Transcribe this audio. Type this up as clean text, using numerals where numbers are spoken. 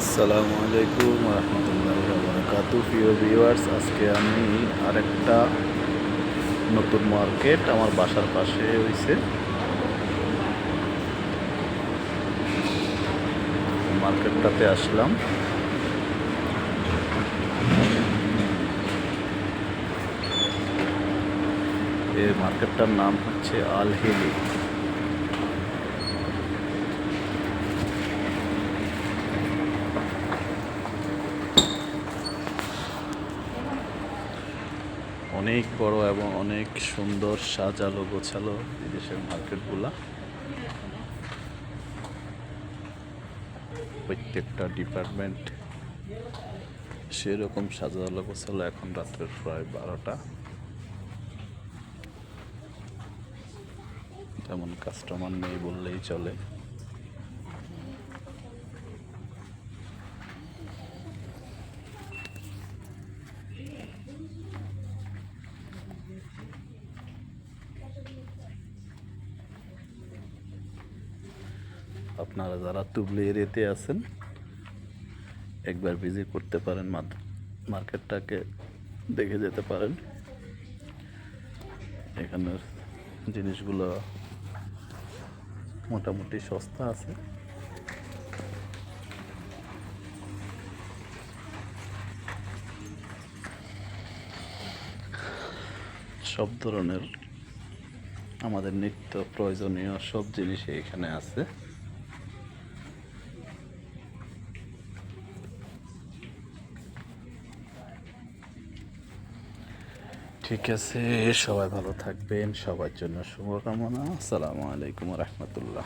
আসসালামু আলাইকুম রহমতুল্লাহি ওয়া বারাকাতুহু। প্রিয় ভিউয়ার্স, আজকে আমি আরেকটা নতুন মার্কেট আমার বাসার পাশে হইছে, মার্কেটটাতে আসলাম। এই মার্কেটটার নাম হচ্ছে আল হিলি। অনেক বড় এবং অনেক সুন্দর সাজালো গোছালো বিদেশের মার্কেটগুলা। প্রত্যেকটা ডিপার্টমেন্ট সেরকম সাজালো গোছালো। এখন রাত্রের প্রায় 12টা, তেমন কাস্টমার নেই বললেই চলে। আপনারা যারা তুবলি এরিয়াতে আছেন একবার ভিজিট করতে পারেন, মার্কেটটাকে দেখে যেতে পারেন। এখানের জিনিসগুলো মোটামুটি সস্তা আছে। সব ধরনের আমাদের নিত্য প্রয়োজনীয় সব জিনিসই এখানে আছে। ঠিক আছে, সবাই ভালো থাকবেন। সবার জন্য শুভকামনা। আসসালামু আলাইকুম রহমতুল্লাহ।